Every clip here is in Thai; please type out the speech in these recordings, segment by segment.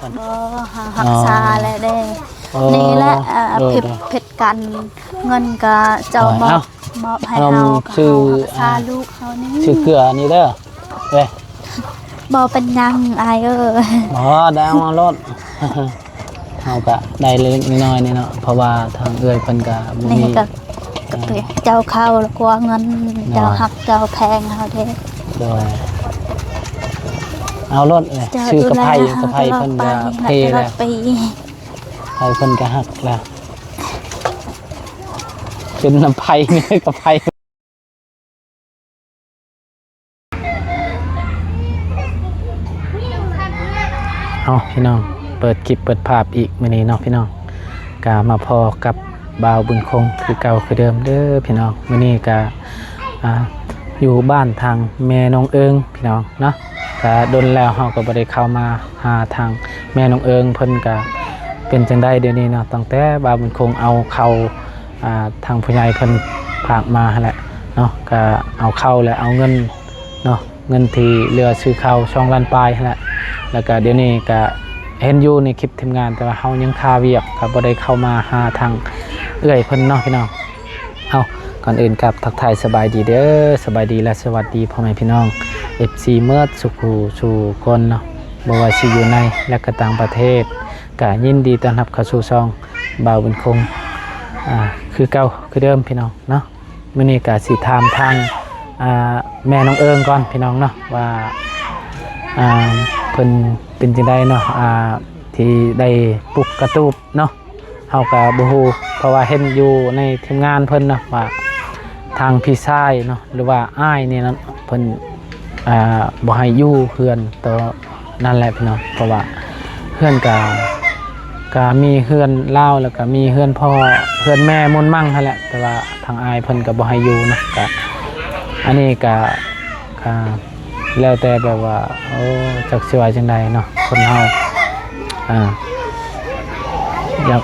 บ่หักษาและเด้นี่แหละผิดกันเงินก็เจ้ามอบให้เฮาชื่อษาลูกเฮานี่ชื่อเกลือนี่เด้อเว้ยบ่เป็นยังอายบ่ได้เอามารถเฮาก็ได้เล็กน้อยนี่เนาะเพราะว่าทางเอื้อยเพิ่นก็บ่มีเจ้าเข้าแล้วกว่าเงินเจ้าหักเจ้าแพงเฮาเด้โดยเอารถเลยชื่อกระไพเพิ่นก็เพแล้วไผเพิ่นก็หักแล้วเป็นน้ำไผ่นี่กระไพเอาพี่น้องเปิดคลิปเปิดภาพอีกมื้อนี้เนาะพี่น้องก็มาพอกับบ่าวบุญคงคือเก่าคือเดิมเด้อพี่น้องมื้อนี้ก็อยู่บ้านทางแม่น้องเอิงพี่น้องเนาะก็ดนแล้วเฮาก็บ่ได้เข้ามาหาทางแม่น้องเอิงเพิ่นก็เป็นจังได๋เดี๋ยวนี้เนาะตั้งแต่บ่าวบุญคงเอาเข้าทางผู้ใหญ่เพิ่นฝากมาแหละเนาะก็เอาเข้าแล้วเอาเงินเนาะเงินที่เหลือซื้อข้าว2ล้านปลายแหละแล้วก็เดี๋ยวนี้ก็เห็นอยู่ในคลิปทีมงานแต่ว่าเฮายังคาเวียกก็บ่ได้เข้ามาหาทางเอื้อยเพิ่นเนาะพี่น้องเอาก่อนอื่นกับทักทายสบายดีเด้อสบายดีและสวัสดีพ่อแม่พี่น้อง FC เมื่อสุขสู่คนเนาะบ่ว่าสิอยู่ในและก็ต่างประเทศก็ยินดีต้อนรับเข้าสู่ช่องบ่าวบุญคงคือเก่าคือเดิมพี่น้องเนาะมื้อนี้ก็สิถามทางแม่น้องเอิงก่อนพี่น้องเนาะว่าเพิ่นเป็นจังได๋เนาะที่ได้ปลุกกระตูบเนาะเฮาก็บ่ฮู้เพราะว่าเห็นอยู่ในทีมงานเพิ่นเนาะว่าทางพี่ชายเนาะหรือว่าอ้ายนี่นั่นเพิ่นบ่ให้อยู่เฮือนต่อนั่นแหละพี่น้องเพราะว่าเฮือนก็มีเฮือนลาวแล้วก็มีเฮือนพ่อเฮือนแม่มนมั่งนั่นแหละแต่ว่าทางอ้ายเพิ่นก็บ่ให้อยู่นะก็อันนี้ก็แล้วแต่แบบว่าโอ้จักสิว่าจังไดเนาะคนเฮาอยาก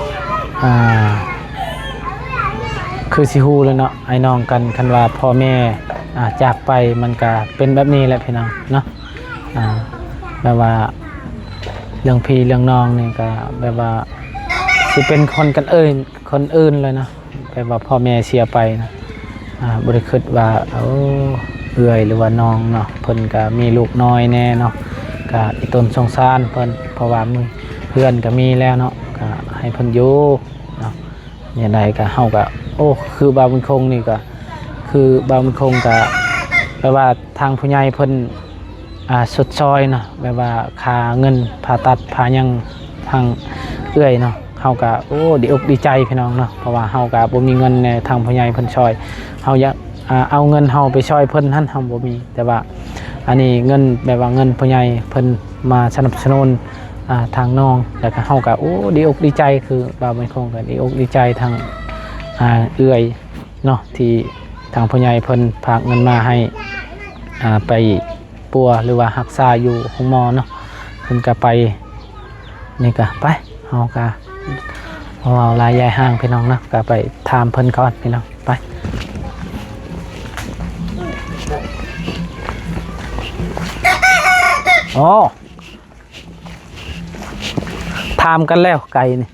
คือสิฮู้แล้วเนาะไอ้น้องกันคันว่าพ่อแม่จากไปมันก็เป็นแบบนี้แหละพี่น้องเนาะแบบว่าเรื่องพี่เรื่องน้องนี่ก็แบบว่าสิเป็นคนกันคนอื่นเลยนะแบบว่าพ่อแม่เสียไปนะบ่ได้คิดว่าเอื้อยหรือว่าน้องเนาะเพิ่นก็มีลูกน้อยแน่เนาะก็อีต้นสงสารเพิ่นเพราะว่าเพื่อนก็มีแล้วเนาะก็ให้เพิ่นอยู่เนาะอย่างใดก็เฮาก็คือบ่าวบุญคงนี่ก็คือบ่าวบุญคงก็แปลว่าทางผู้ใหญ่เพิ่นสดซอยเนาะแบบว่าค่าเงินผ่าตัดผ่ายังทางเอื้อยเนาะเฮาก็ดีอกดีใจพี่น้องเนาะเพราะว่าเฮาก็บ่มีเงินในทางผู้ใหญ่เพิ่นช่วยเฮาอยากเอาเงินเฮาไปช่วยเพิ่นเฮาบ่มีแต่ว่าอันนี้เงินแบบว่าเงินผู้ใหญ่เพิ่นมาสนับสนุนทางน้องแล้วก็เฮาก็ดีอกดีใจคือบ่าวบุญคงก็ดีอกดีใจทางเอื้อยเนาะที่ทางผู้ใหญ่เพิ่นฝากเงินมาให้ไปปัวหรือว่ารักษาอยู่ห้องหมอเนาะเพิ่นก็ไปนี่ก็ไปเฮาก็เอาลายยายห้างพี่น้องนะก็ไปถามเพิ่นก่อนพี่น้องไปถามกันแล้วไก่นี่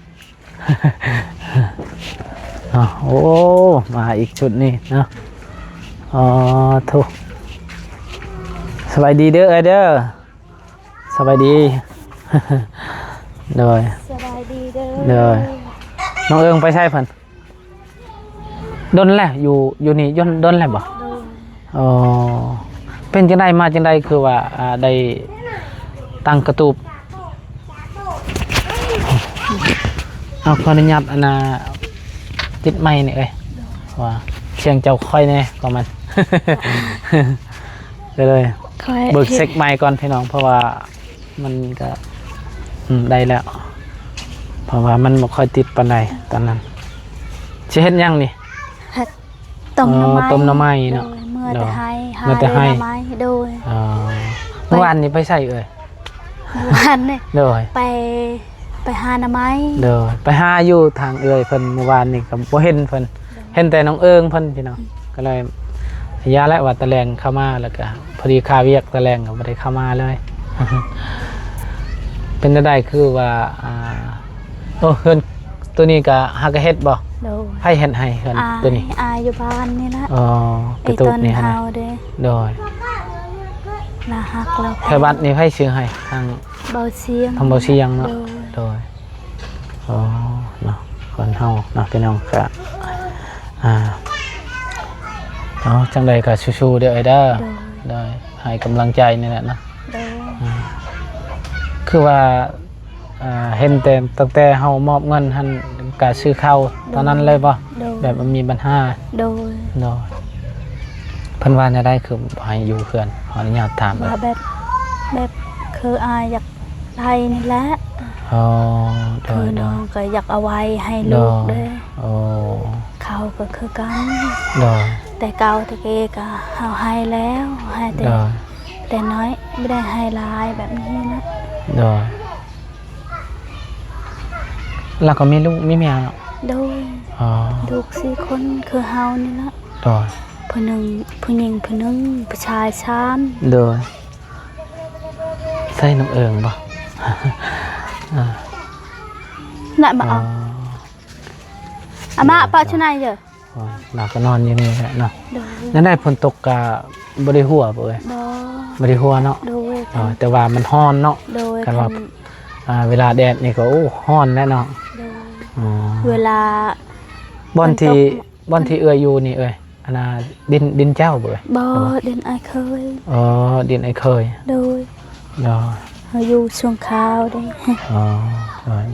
มาอีกชุดนี่เนาะทุกสบายดีเด้อเด้อสบายดี เด้อสบายดีเด้อน้องเอิงไปใช่เพิ่นดนแหละอยู่นี่ดนแหละบ่เป็นจังได๋มาจังได๋คือว่าได้ตั้งกระตูบเอาขออนุญาตติดไม้นี่ว่าเชียงเจ้าค่อยแน่ก็มัน เลยเบิกเซ็กไม้ก่อนพี่น้องเพราะว่ามันก็ได้แล้วเพราะว่ามันบ่ค่อยติดปานใดตอนนั้นสิเฮ็ดหยังนี่ต้มหน่อไม้เนาะเมื่อแต่ให้โดยเมื่อวานนี้ไปใส่เมื่อวานนี่ไปหาหน่อไม้ไปหาอยู่ทางเอื้อยเพิ่นเมื่อวานนี่ก็บ่เห็นเพิ่นเห็นแต่น้องเอิงเพิ่นพี่น้องก็เลยยาและว่าตะแลงเข้ามาแล้วก็พอดีคาเวียกตะแลงก็บ่ได้เข้ามาเลย เป็นได้คือว่าโอ้เฮือนตัวนี้ก็ฮักเฮ็ดบ่ โดย ไผเฮ็ดให้เฮือนตัวนี้ อายอยู่บ้านนี่ละ อ๋อไปตูบนี่ฮะ เฮาเด้ โดย ลาฮักแล้ว ไผบัตรนี่ไผซื้อให้ทาง เบาเสียง ทางบ่เสียงเนาะ โดย โดยอ๋อเนาะคนเฮาเนาะพี่น้องก็เอาจังใดก็สู้ๆเด้อไอ้เด้อได้ให้กำลังใจนี่แหละเนาะ โดย คือว่าเห็นแต่ตั้งแต่เฮามอบเงินหั่นก็ซื้อข้าวตอนนั้นเลยบ่ โดย แบบมันมีปัญหา โดย เนาะเพิ่นว่าจะได้คือให้อยู่เพื่อนขออนุญาตถาม ว่าแบบคืออายอยากได้นี่แหละ อ๋อโด คื ย อ โด น้อง ย ก็อยากเอาไว้ให้ลูกเด้อ โอ้ เขาก็คือกัน โดย แต่เก่าตะเกก็เอาให้แล้วให้แต่ โดย แต่น้อยไม่ได้ให้หลายแบบนี้นะ โดยแล้วก็มีลูกมีเมียเนาะ โดย อ๋อ ลูก4 คนคือเฮานี่ละ โดย ผู้หนึ่งผู้หญิงผู้หนึ่งผู้ชาย3 โดยใส่น้ำเอิงบ่ น่ะมาเอาอามาป้าชุนายเด้อ อ๋อเราก็นอนอยู่นี่แหละเนาะ โดย นั่นได้ฝนตกก็บ่ได้หัวบ่เอ้ย บ่ บ่ได้หัวเนาะ โดย อ๋อแต่ว่ามันร้อนเนาะ โดย กันว่า เวลาแดดนี่ก็โอ้ร้อนแน่เนาะ โดย อ๋อ เวลา บ่อนที่เอื้อยอยู่นี่เอ้ยอันน่ะดินเจ้าบ่เอ้ย บ่เดินอายเคย อ๋อดินไอ้เคย โดย เนาะ เฮาอยู่ช่วงคราวเด้ อ๋อ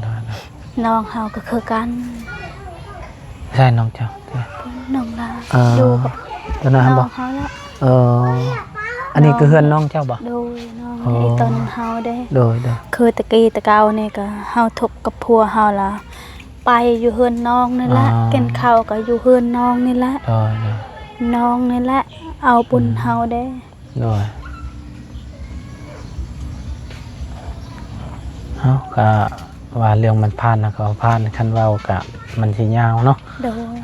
ได้ น้องเฮาก็คือกัน ใช่น้องเจ้า น้องลา อ่า อยู่กับ ตัวนั้น น้ บ่ องเฮาแล้ว เอออันนี้คือเฮือนน้องเจ้าบ่ โดยน้อง อ๋อ ไอ้ต้นเฮาเด้ โดย คือตะกี้ตะเกานี่ก็เฮาทบกับพัวเฮาล่ะไปอยู่เฮือนน้องนี่แหละกินข้าวก็อยู่เฮือนน้องนี่แหละ โดย น้องนี่แหละเอาบุญเฮาเด้ โดยเอ้าก็ว่าเรื่องมันผ่านนะก็ผ่านคันเว้าก็มันสิยาวเนาะ โดย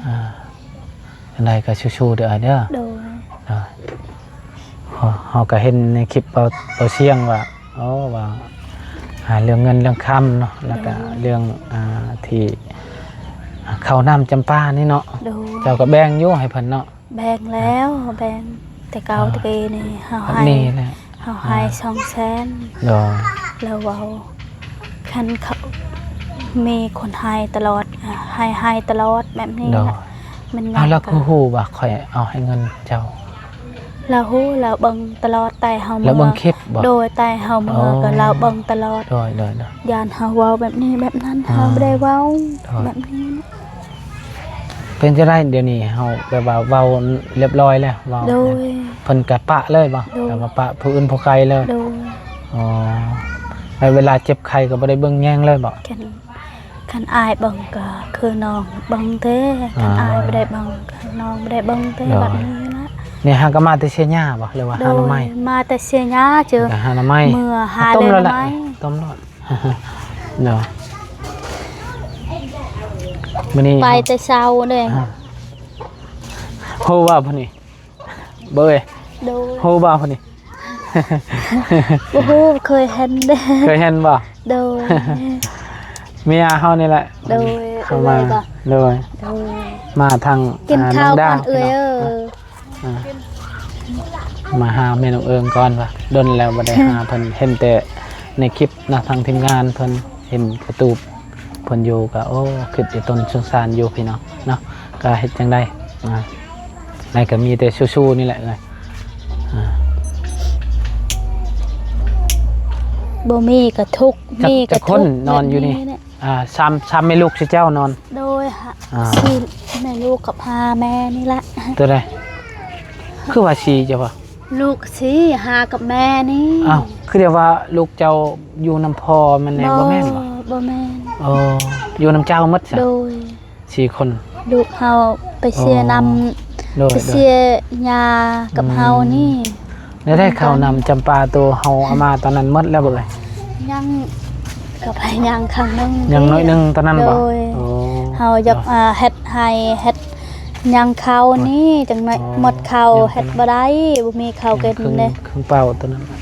อันใดก็ชูๆเด้อเด้อ โดย เฮาก็เห็นในคลิปเปาเสียงว่าว่าเรื่องเงินเรื่องคำเนาะแล้วก็เรื่องที่ข้าวน้ำจำปานี่เนาะ โดย เจ้าก็แบ่งอยู่ให้เพิ่นเนาะ แบ่งแล้วแบ่งแต่เกาตะกี้นี่เฮา แบบ ให้ นี้แหละ เฮาให้200,000 โดย แล้วเว้าคันเขามีคนให้ตลอดให้ตลอดแบบนี้ โดย แหละมัน แล้ว ก็ คือฮู้ว่าข่อยเอาให้เงินเจ้า เราฮู้เราเบิ่งตลอดแต่เฮา แล้วเบิ่งคลิปบ่ โดยแต่เฮาเมื่อก็เราเบิ่งตลอด โดย ยานเฮาเว้าแบบนี้แบบนั้นเฮาบ่ได้เว้าแบบนี้นะ เป็นจะได้เดี๋ยวนี้เฮาแบบว่าเว้าเรียบร้อยแล้วเว้า โดย เพิ่นก็ปะเลยบ่ โดย แต่ว่าปะผู้อื่นผู้ใครเลย โดย อ๋อแล้วเวลาเจ็บไข้ก็บ่ได้เบิ่งแย่งเลยบ่ คันอายเบิ่งก็คือน้องเบิ่งเด้คันอายบ่ได้เบิ่งก็น้องบ่ได้เบิ่งเด้แบบนี้นะ นี่หาก็มาแต่เชียหญ้าบ่หรือว่า โด หาหน่อย ไม้ มาแต่เสียหญ้าเจอ ก็หาหน่อไม้ เมื่อหา ต้ม เลย แล้ว ไห ล่ะ ม ต้มแล้ว เนาะมื้อนี้ ไปแต่เช้าเลย โหว่าพุ่นนี่เบ้ย โดย โหว่าพุ่นนี่ โอ้โหเคยเห็นเด้ เคยเห็นบ่ โดย เมียเฮานี่แหละ โดย เข้ามา บ่ เลย โดย มาทาง กินข้าว อง ก่ ด อนเอ้ย มาหาแม่น้องเอิงก่อนว่ะดนแล้วบ่ได้หาเพิ่นเห็นแต่ในคลิปนะทางทีมงานเพิ่นเห็นกระตูบเพิ่นอยู่ก็โอ้คิดอยู่ต้นสงสารอยู่พี่น้องเนาะก็เฮ็ดจังได๋ในก็มีแต่สู้ๆนี่แหละเอ้ย บ่มีก็ทุกข์มีก็ จะค ทุ น กข์ นอนอยู่นี่ แบบ ซ้ำไม่ลูกสิเจ้านอน โดยหา อ่า สี่แม่ลูกกับหาแม่นี่ละ ตัวใดคือว่าชีจ้ะบ่ ลูกสิหากับแม่นี่ อ้าวคือเดี๋ยวว่าลูกเจ้าอยู่น้ำพอมันแน่บ่แม่นบ่ บ่แม่น อ๋ออยู่น้ำเจ้าหมดซะ โดย 4 คน ลูกเฮาไปเสียนำ โดย ไปเสียยากับเฮานี่ แล้วได้ข้าวนำจำปาตัวเฮาเอามาตอนนั้นหมดแล้วบ่เลย ยังกับยังครั้งหนึง ยังน้อยหนึงตอนนั้นบ่ โดย โอ้ เฮาอยากเฮ็ดให้เฮ็ดยังข้าวนี่จังได๋หมดข้าวเฮ็ดบ่ได้บ่มีข้าวกินเด้ เครื่องเป่าตัวนั้นน่ะ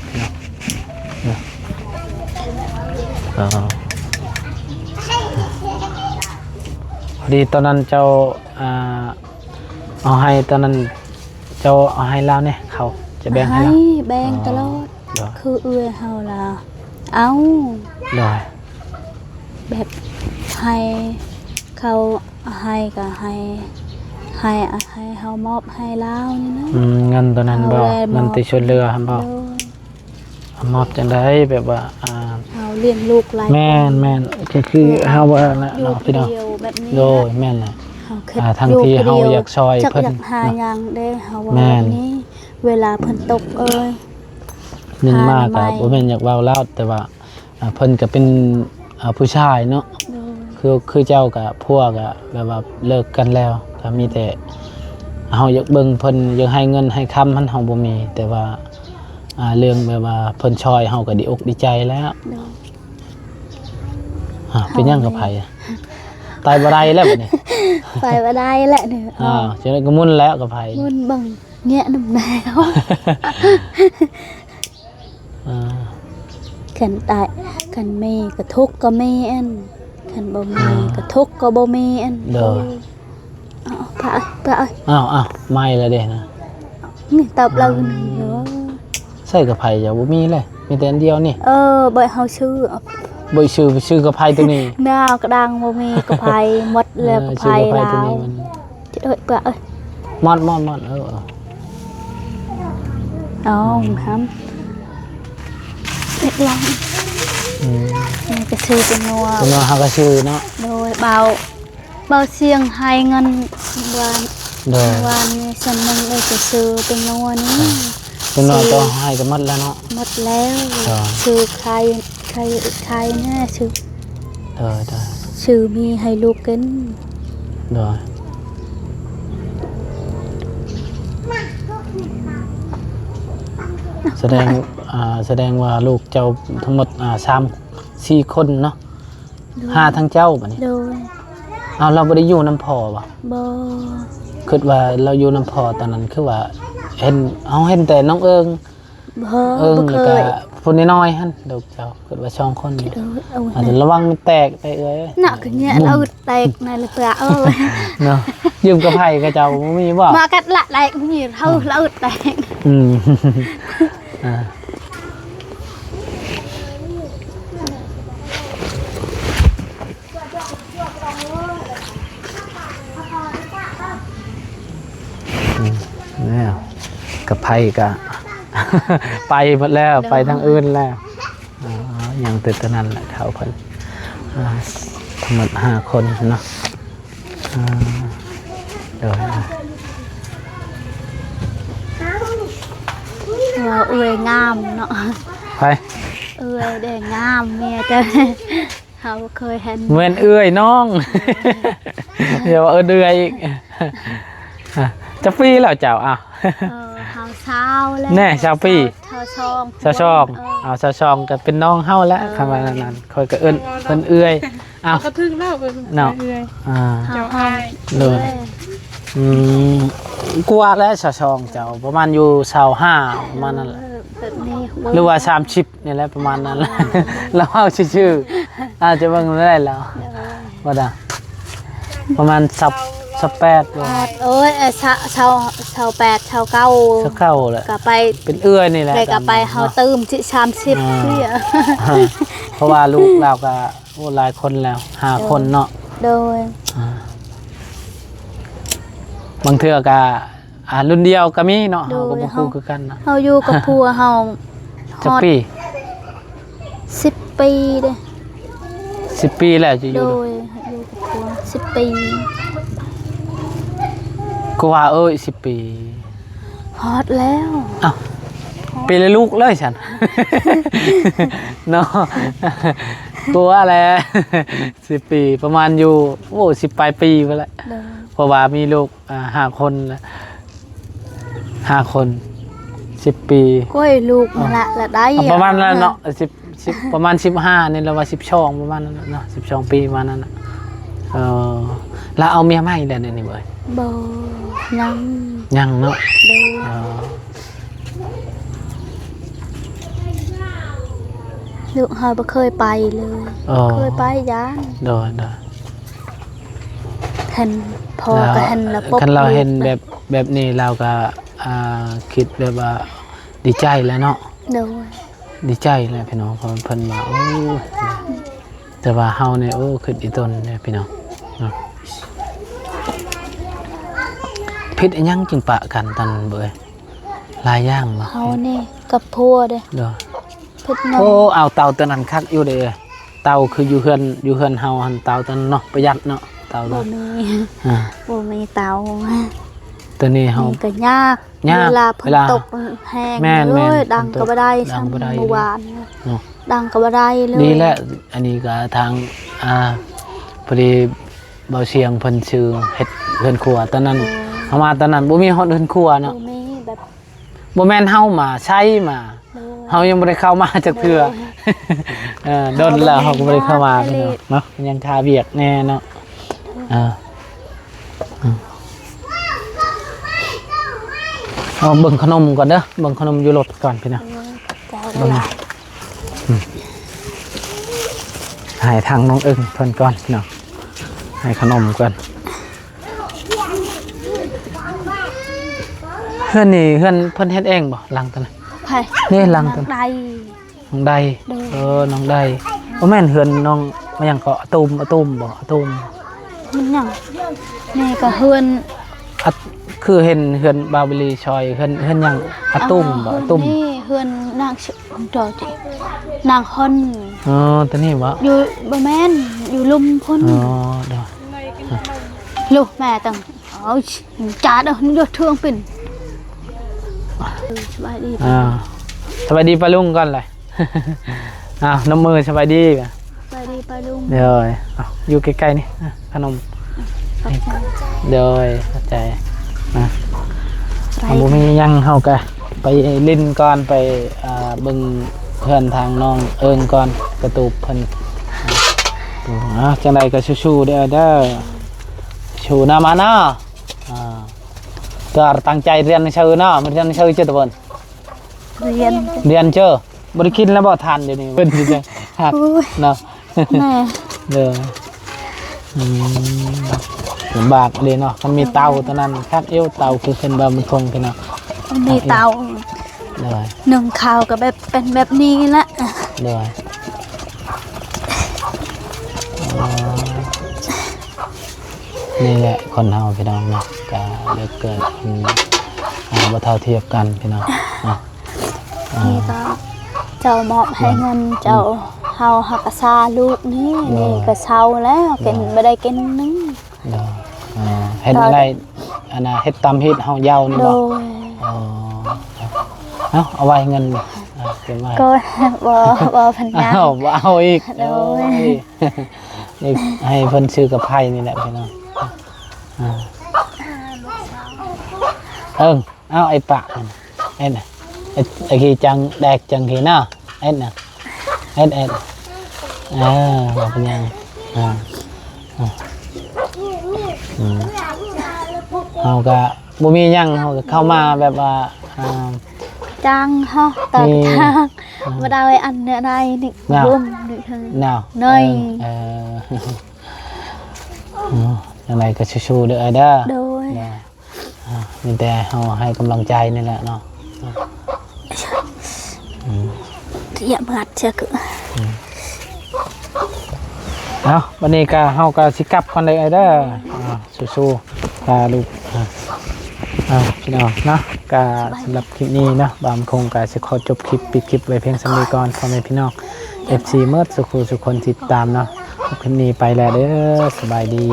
เนาะ ดีตอนนั้นเจ้าเอาให้ตอนนั้นเจ้าเอาให้เราเนี่ยเขาจะแบ่งให้เราแบ่งตลอดคือเอื้อเฮาล่ะเอาได้แบบให้เขาให้ก็ให้เฮามอบให้เรานี่นะเงินตอนนั้นบ่เงินติชนเรือบ่มอบจังได๋แบบว่าเฮาเลี้ยงลูกหลายแม่นก็คือเฮาว่านะเนาะพี่น้องโดยแม่นแหละทั้งที่เฮาอยากซอยเพิ่นหาหยังได้เฮาว่านี้เวลาเพิ่นตกหนึ่งมากก็บ่แม่นอยากเว้าลาวแต่ว่าเพิ่นก็เป็นผู้ชายเนาะคือเจ้ากับพวกก็แบบว่าเลิกกันแล้วก็มีแต่เฮาอยากเบิ่งเพิ่นอยากให้เงินให้คำมันเฮาบ่มีแต่ว่าเรื่องแบบว่าเพิ่นช่วยเฮาก็ดีอกดีใจแล้วเป็นยังกับไผตายบ่ได้แล้วบัดนี้ไปบ่ได้แล้วเนี่ยจังได๋ก็มุ่นแล้วกับไผมุ่นบังแงะน้ำแนวขันตายขันมีก็ทุกข์ก็มีอันขันบ่มีก็ทุกข์ก็บ่มีอันเด้อไปไม่แล้วเด้นะนี่ตอบเราหนึ่งเนาะใส่กับไผอย่าบ่มีเลยมีแต่อันเดียวนี่บ่เฮาชื่อบ่ชื่อกับไผตัวนี้แมวกระดังบ่มีกับไผหมดแล้วกับไผแล้วจะเอ้ยปะเอ้ยมอดครับเล็กลังนี่ก็ชื่อเป็นนัวเฮาก็ชื่อเนาะโดยเบาเสียงให้เงินวันนี้ฉันนึงเลยจะซื้อเป็นนัวนี้เป็นนัวต้องให้ก็หมดแล้วเนาะหมดแล้วชื่อใครแน่ชื่อชื่อมีให้ลูกกินแสดงว่าลูกเจ้าทั้งหมด3-4 คนเนาะ5ทั้งเจ้าบัดนี้เราบ่ได้อยู่น้ำพ่อบ่คิดว่าเราอยู่น้ำพ่อตอนนั้นคือว่าเห็นแต่น้องเอิงแล้วก็ผู้น้อยๆหั่นลูกเจ้าคิดว่า2 คนอาจจะระวังมันแตกไปน่ะคือเนี่ยเราแตกในเลยเปล่าเนาะยืมกับไผกับเจ้าบ่มีบ่มากัดละแตกนี่เฮาเราแตกเนี่ยกับไผก็ไปหมดแล้วไปทางอื่นแล้วยังติดตนั้นแหละเขาเพิ่นทั้งหมด5 คนเนาะเดี๋ยวเอื้อยงามเนาะไปเอื้อยได้งามเมียจะเขาเคยเห็นเหมือนเอื้อยน้องเดี๋ยวเอื้อยอีกจะฟรีแล้วเจ้าเฮาเช้าแล้วแน่ชาวปีชาวช่องชาวช่องก็เป็นน้องเฮาแล้วคำว่านั้นคอยก็เพิ่นเอื้อยก็ถึงแล้วเนาะเจ้าอ้ายเลยกว่าแล้วชาวช่องเจ้าประมาณอยู่25ประมาณนั้นแหละหรือว่า30นี่แหละประมาณนั้นแล้วเฮาชื่ออาจจะเบิ่งได้แล้วว่าดาประมาณ18โอ้ยชาว8ชาว9แหละก็ไปเป็นเอื้อยนี่แหละก็ไปเฮาตื่ม30พี่เพราะว่าลูกเราก็หลายคนแล้ว5 คนเนาะโดยบางเทื่อก็รุ่นเดียวก็มีเนาะเฮาก็บ่คู่คือกันนะเฮาอยู่กับผัวเฮาจักปี10 ปีเด้10 ปีแล้วจะอยู่โดยอยู่กับผัว10 ปีก็ว่า10 ปีฮอดแล้วปีละลูกเลยฉันเนาะกลัวอะไร10 ปีประมาณอยู่10 ปลายปีไปแล้วเพราะว่ามีลูก5 คนแล้ว5 คน10 ปีก็ลูกละได้ประมาณนั้นเนาะ10ประมาณ15นี่เราว่า12ประมาณนั้นเนาะ12 ปีประมาณนั้นแล้วเอาเมียใหม่แล้วนี่เว้ยบ่ยังเนาะ ลูกเฮาบ่เคยไปเลย อ๋อ เคยไปย่าง โดย เห็นพอก็เห็นแล้วปบ คันเราเห็นแบบนี้เราก็คิดแบบว่าดีใจแล้วเนาะ โดย ดีใจแหละพี่น้องเพราะเพิ่นว่าโอ้แต่ว่าเฮาเนี่ยโอ้คิดอีต้นเนี่ยพี่น้องเนาะผิดอีหยังจึงปะกันตอนเบิ่หลายอย่างบ่ เฮานี่กับพัวเด้ เด้อ พิดเงิน โอ้เอาเตาตัวนั้นคักอยู่เด้อเตาคืออยู่เฮือนเฮาหั่นเตาตัวนั้นเนาะประหยัดเนาะเตา บ่ เนาะ มี อ่า บ่มีเตา ตัวนี้เฮา นี่ก็ยาก ยาก เวลาฝ เวน ลา ตกแห้ง แม่น เลย ๆ ดังก็บ่ได้ ดังบ่ได้ ซ้ำเมื่อวาน เนาะ ดังก็บ่ได้เลย ดีแล้วอันนี้ก็ทางพอดีเบาเชียงเพิ่นชื่อเฮ็ดเรือนครัวตอนนั้นเฮามาตอนนั้นบ่มีฮอดเรือนครัว บ่ เนาะ มีแบบ บ่แม่นเฮามาใช้มา เลย เฮายังบ่ได้เข้ามาจักเทื่อโดนแล้วเฮาก็บ่ได้เข้ามาพี่น้องเนาะยังคาเวียกแน่เนาะเอาเบิ่งขนมก่อนเด้อเบิ่งขนมอยู่รถก่อนพี่น้อง เจ้า เบิ่ง ได้ ให้ทางน้องอึ้งเพิ่นก่อนพี่น้องให้ขนมก่อนเฮือนนี่เฮือนเพิ่นเฮ็ดเองบ่หลังตอนนั้น ไผ นี่หลังตัว ใด น้องใดน้องใดบ่แม่นเฮือนน้องมาหยังก็อะตูมบ่อะตูม มันหยังนี่ก็เฮือน อะคือเห็นเฮือนบาบิลีชอยเฮือนหยังอะตูมบ่อะตูม นี่เฮือนนางจอจินางฮอน อ๋อตัวนี้บ่ อยู่บ่แม่นอยู่ลุมพุ่น อ๋อเด้อ ลูกแม่ตังเอาจ้าเด้อนี่ยอดเทืองปิ่นสบายดี สวัสดีป้าลุงก่อนเลย น้ำมือสบายดีป่ะ สบายดีป้าลุง เดี๋ยวอยู่ใกล้ๆนี่ขนม ขอบใจ เดี๋ยวเข้าใจนะ ไร บ่มีหยังเฮาก็ไปลิ้นก่อนไปเบิ่งเพื่อนทางน้องเอิงก่อนกระตูบเพิ่นจังไดก็ชูๆเด้อชูหน้ามาเนาะก็ตั้งใจเรียนหนังสือเนาะมันเรียนหนังสือเจ้าตะเพิ่น เรียน เรียนเจ้อบริคิดแล้วบ่ทันเดี๋ยวนี้เพิ่นสิจังหักเนาะ แม่ เด้อลำบากเลยเนาะมันมีเตาตัวนั้นคักเอวเตาคือเพิ่นบ่มันคงพี่เนาะ มีเตา เด้อ หนึ่งข้าวก็แบบเป็นแบบนี้แหละ เด้อนี่แหละคนเฮาพี่น้องเนาะก็เลิกเกิดบ่เท่าเทียบกันพี่น้องเนาะ นี่ก็เจ้ามอบให้เงินเจ้าเฮาหักษาลูกนี่นี่ก็เช้าแล้วกินบ่ได้กินนึง เด้อเฮ็ดอะไรอันน่ะเฮ็ดตามเฮ็ดเฮายาวนี่ โด บ่ ย เอาไว้เงินเก็บไว้ ก็บ่พันยา เอาอีก โดย นี่ให้เพิ่นซื้อกับไผ่นี่แหละพี่น้องเอาไอ้ปะไอ้น่ะไอ้ขี้จังแดกจังขี้น่ะไอ้น่ะไอ้ว่าเป็นยังเฮาก็บ่มีหยังเฮาก็เข้ามาแบบว่าจังฮะตอนทางมาได้อันเนี่ยได้นี่ร่วมนี่เธอ nào Nơi. Lần này có su được rồi đó โดย nhưngแต่họให้กำลังใจนี่แหละเนาะ อย่าเบิดเชื่อคือ เอาวันนี้ก็เฮาก็สิกลับกันเลยเด้อสู้ๆพาลูกพี่น้องเนาะก็สำหรับคลิปนี้เนาะบามคงก็สิขอจบคลิปปิดคลิปไว้เพียงสำนี้ก่อนพ่อแม่พี่น้อง FC เมื่อสุขคนติดตามเนาะคลิปนี้ไปแล้วเด้อสบายดี